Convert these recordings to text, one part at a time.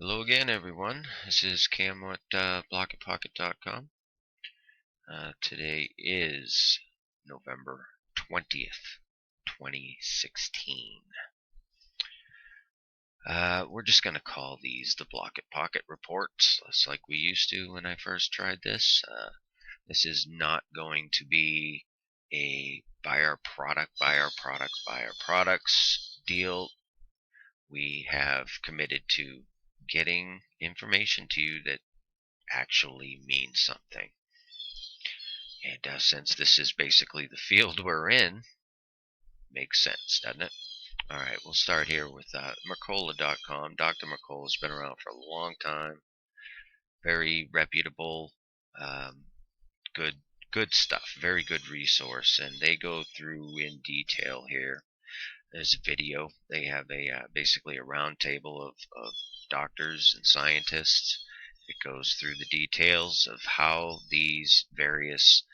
Hello again, everyone. This is Cam with BlockItPocket.com. Today is November 20th, 2016. We're just going to call these the BlockItPocket reports, just like we used to when I first tried this. This is not going to be a buy our products deal. We have committed to getting information to you that actually means something. And since this is basically the field we're in, makes sense, doesn't it? All right, we'll start here with Mercola.com. Dr. Mercola's been around for a long time. Very reputable, um, good, good stuff. Very good resource, and they go through in detail here. There's a video. They have basically a roundtable of doctors and scientists. It goes through the details of how these various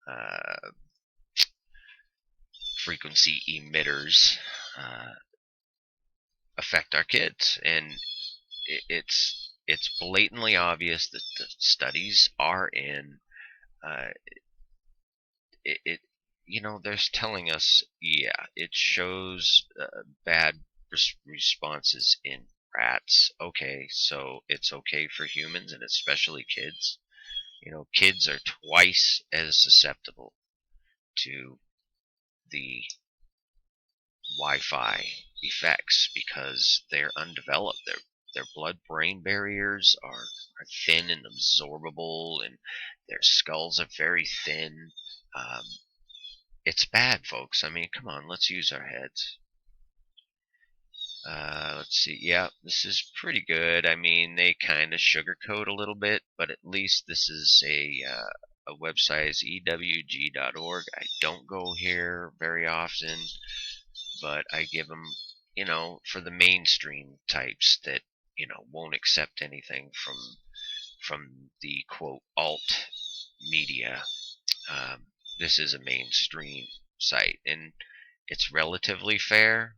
uh, frequency emitters uh, affect our kids, and it's blatantly obvious that the studies are in uh, it. They're telling us, yeah, it shows bad responses in rats. Okay, so it's okay for humans and especially kids. Kids are twice as susceptible to the Wi-Fi effects because they're undeveloped. Their blood-brain barriers are thin and absorbable, and their skulls are very thin. Um, it's bad, folks. I mean, come on, let's use our heads. Let's see. Yeah, this is pretty good. I mean, they kind of sugarcoat a little bit, but at least this is a website is ewg.org. I don't go here very often, but I give them, for the mainstream types that, won't accept anything from the quote alt media. This is a mainstream site, and it's relatively fair.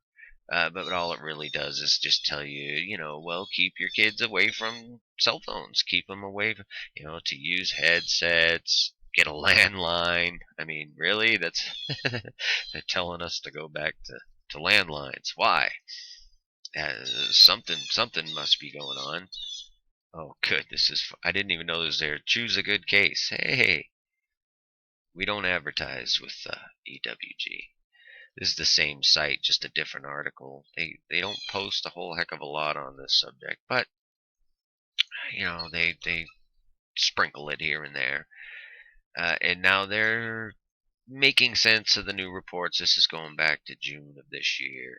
But all it really does is just tell you, well, keep your kids away from cell phones. Keep them away, to use headsets, get a landline. I mean, really, that's they're telling us to go back to landlines. Why? Something must be going on. Oh, good. I didn't even know this was there. Choose a good case. Hey, we don't advertise with EWG. This is the same site, just a different article. They don't post a whole heck of a lot on this subject, but they sprinkle it here and there. And now they're making sense of the new reports. This is going back to June of this year.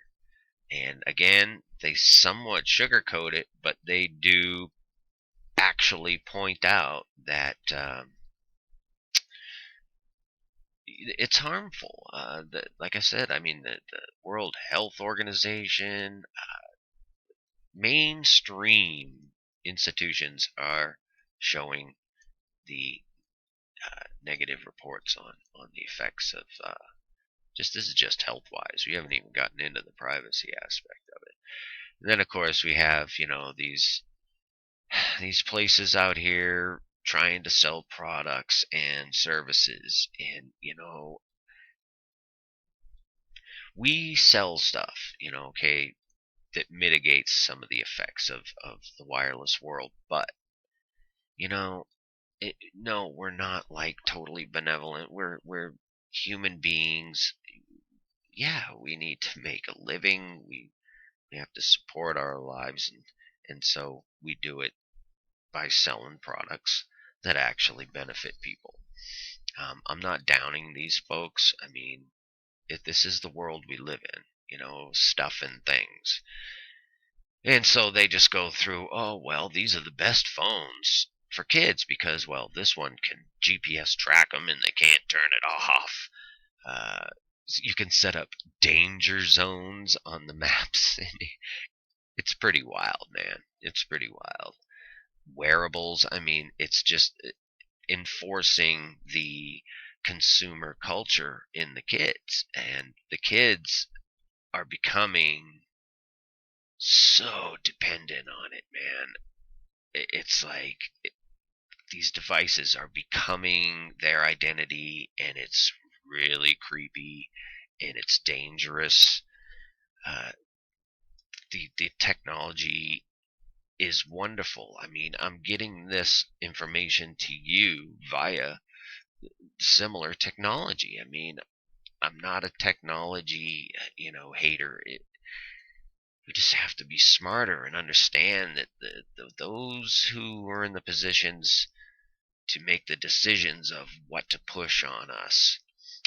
And again, they somewhat sugarcoat it, but they do actually point out that it's harmful. Like I said, I mean, the World Health Organization, mainstream institutions are showing the negative reports on the effects of this is just health wise. We haven't even gotten into the privacy aspect of it. And then of course we have these places out here trying to sell products and services, and we sell stuff, okay, that mitigates some of the effects of the wireless world, but you know no, we're not like totally benevolent. We're human beings. Yeah, we need to make a living. We have to support our lives, and so we do it by selling products that actually benefit people. I'm not downing these folks. I mean, if this is the world we live in, stuff and things. And so they just go through, oh, well, these are the best phones for kids because, well, this one can GPS track them and they can't turn it off. Uh, you can set up danger zones on the maps. It's pretty wild, man. It's pretty wild. Wearables, I mean, it's just enforcing the consumer culture in the kids. And the kids are becoming so dependent on it, man. It's like these devices are becoming their identity, and it's really creepy and it's dangerous. Uh, the technology is wonderful. I mean, I'm getting this information to you via similar technology. I mean, I'm not a technology, hater. We just have to be smarter and understand that those who are in the positions to make the decisions of what to push on us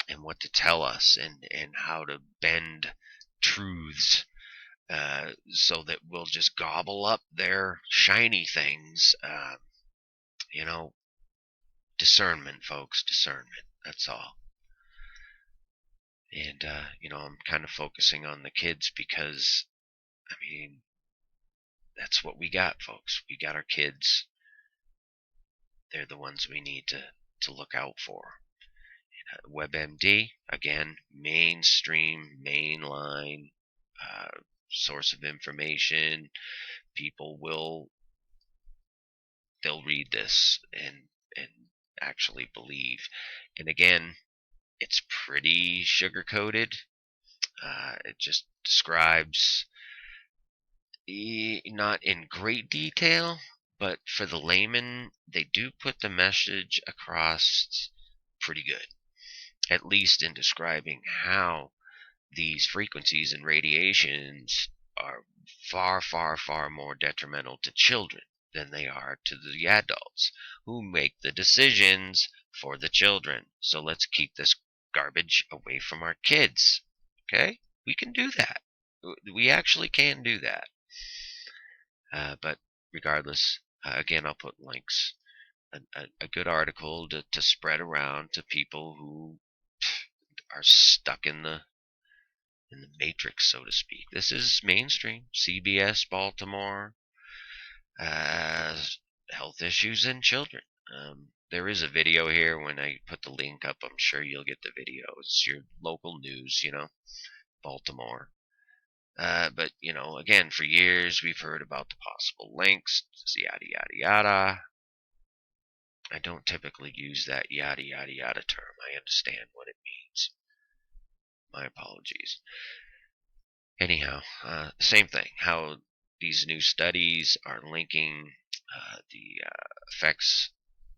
and what to tell us and how to bend truths, so that we'll just gobble up their shiny things. You know, discernment, folks, discernment. That's all. And, I'm kind of focusing on the kids because, I mean, that's what we got, folks. We got our kids. They're the ones we need to look out for. WebMD, again, mainstream, mainline source of information. People they'll read this and actually believe. And again, it's pretty sugar coated. It just describes, not in great detail, but for the layman, they do put the message across pretty good, at least in describing how these frequencies and radiations are far, far, far more detrimental to children than they are to the adults who make the decisions for the children. So let's keep this garbage away from our kids. Okay? We can do that. We actually can do that. But regardless, again, I'll put links. A good article to spread around to people who are stuck in the matrix, so to speak. This is mainstream. CBS Baltimore, uh, health issues in children. There is a video here. When I put the link up, I'm sure you'll get the video. It's your local news, Baltimore. But, again, for years we've heard about the possible links, yada, yada, yada. I don't typically use that yada, yada, yada term. I understand what it means. My apologies. Anyhow, same thing. How these new studies are linking the effects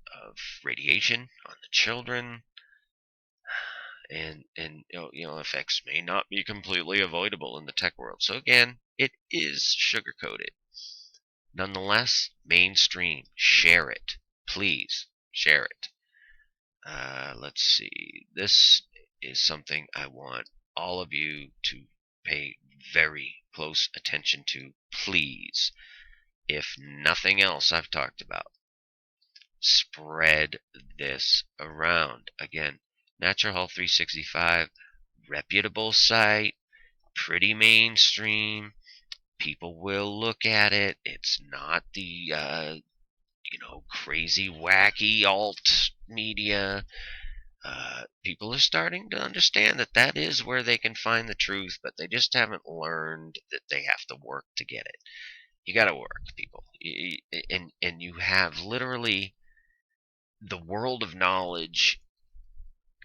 of radiation on the children, and effects may not be completely avoidable in the tech world. So again, it is sugar coated. Nonetheless, mainstream. Share it, please. Share it. Let's see. This is something I want all of you to pay very close attention to, please. If nothing else I've talked about, spread this around. Again, Natural Health 365, reputable site, pretty mainstream. People will look at it. It's not the crazy, wacky alt media. People are starting to understand that is where they can find the truth, but they just haven't learned that they have to work to get it. You got to work, people, and you have literally the world of knowledge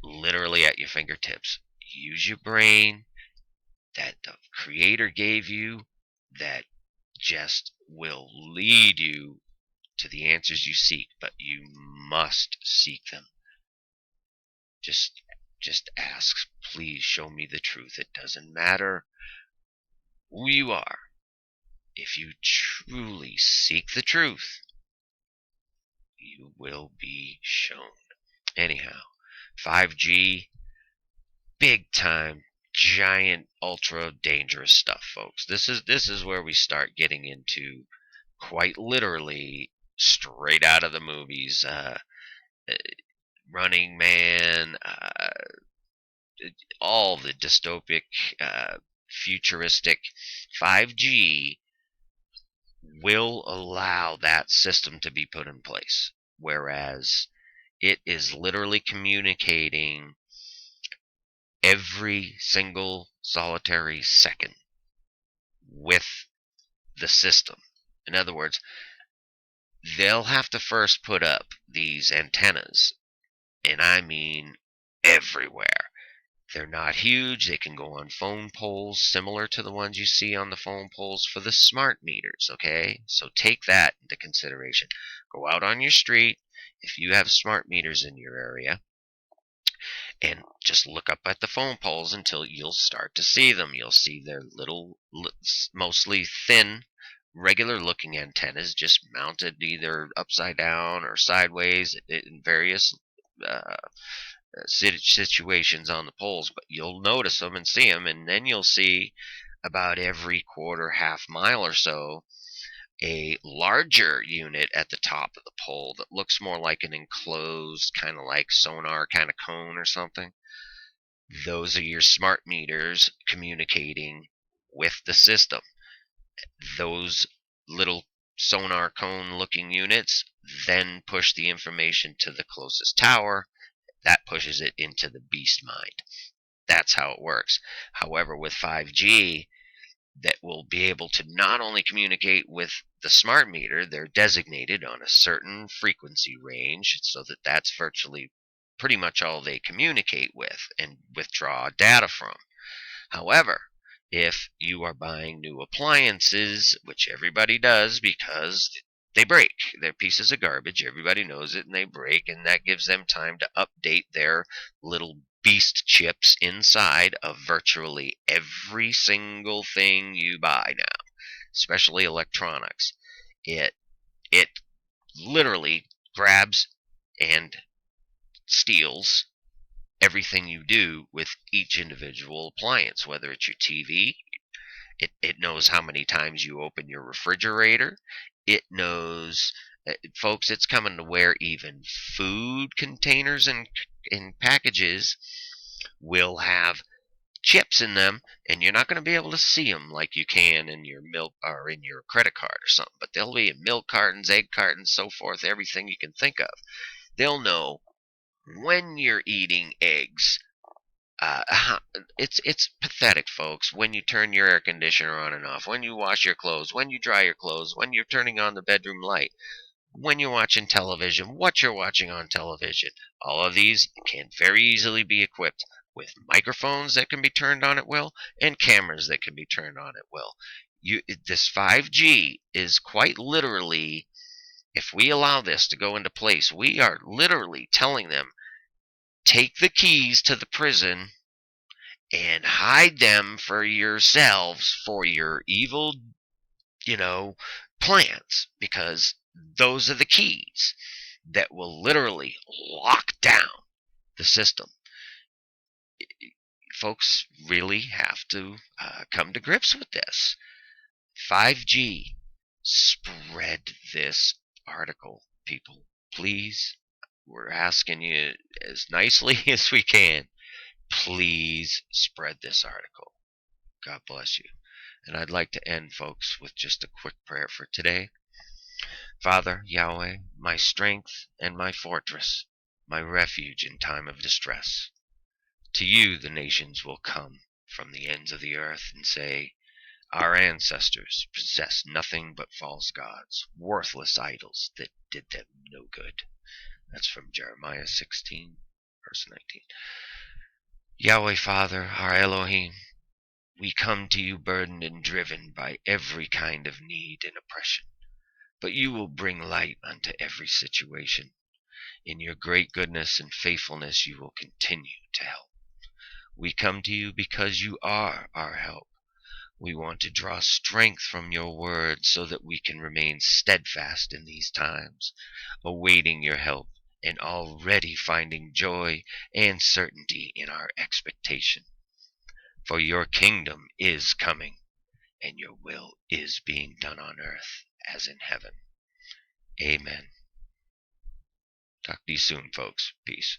literally at your fingertips. Use your brain that the Creator gave you, that just will lead you to the answers you seek, but you must seek them. Just ask, please show me the truth. It doesn't matter who you are. If you truly seek the truth, you will be shown. Anyhow, 5G, big time, giant, ultra dangerous stuff, folks. This is where we start getting into, quite literally, straight out of the movies. Running Man, all the dystopic, futuristic 5G will allow that system to be put in place. Whereas it is literally communicating every single solitary second with the system. In other words, they'll have to first put up these antennas, and I mean everywhere. They're not huge. They can go on phone poles similar to the ones you see on the phone poles for the smart meters, okay? So take that into consideration. Go out on your street if you have smart meters in your area and just look up at the phone poles until you'll start to see them. You'll see their little, mostly thin, regular looking antennas just mounted either upside down or sideways in various uh, situations on the poles, but you'll notice them and see them, and then you'll see about every quarter, half mile or so, a larger unit at the top of the pole that looks more like an enclosed, kind of like sonar kind of cone or something. Those are your smart meters communicating with the system. Those little sonar cone looking units then push the information to the closest tower. That pushes it into the beast mind. That's how it works. However, with 5G, that will be able to not only communicate with the smart meter, they're designated on a certain frequency range so that that's virtually pretty much all they communicate with and withdraw data from. However, if you are buying new appliances, which everybody does because they break, they're pieces of garbage, everybody knows it, and they break, and that gives them time to update their little beast chips inside of virtually every single thing you buy now, especially electronics. It literally grabs and steals everything you do with each individual appliance, whether it's your TV. It knows how many times you open your refrigerator. It knows, folks, it's coming to where even food containers and in packages will have chips in them, and you're not going to be able to see them like you can in your milk or in your credit card or something, but they'll be in milk cartons, egg cartons, so forth, everything you can think of. They'll know when you're eating eggs. It's pathetic, folks. When you turn your air conditioner on and off, when you wash your clothes, when you dry your clothes, when you're turning on the bedroom light, when you're watching television, what you're watching on television. All of these can very easily be equipped with microphones that can be turned on at will and cameras that can be turned on at will. This 5G is quite literally, if we allow this to go into place, we are literally telling them, take the keys to the prison and hide them for yourselves for your evil, you know, plans, because those are the keys that will literally lock down the system. Folks really have to come to grips with this. 5G, spread this article, people. Please, we're asking you as nicely as we can. Please spread this article. God bless you. And I'd like to end, folks, with just a quick prayer for today. Father, Yahweh, my strength and my fortress, my refuge in time of distress. To you the nations will come from the ends of the earth and say, our ancestors possessed nothing but false gods, worthless idols that did them no good. That's from Jeremiah 16, verse 19. Yahweh, Father, our Elohim, we come to you burdened and driven by every kind of need and oppression, but you will bring light unto every situation. In your great goodness and faithfulness you will continue to help. We come to you because you are our help. We want to draw strength from your word so that we can remain steadfast in these times, awaiting your help and already finding joy and certainty in our expectation. For your kingdom is coming, and your will is being done on earth as in heaven. Amen. Talk to you soon, folks. Peace.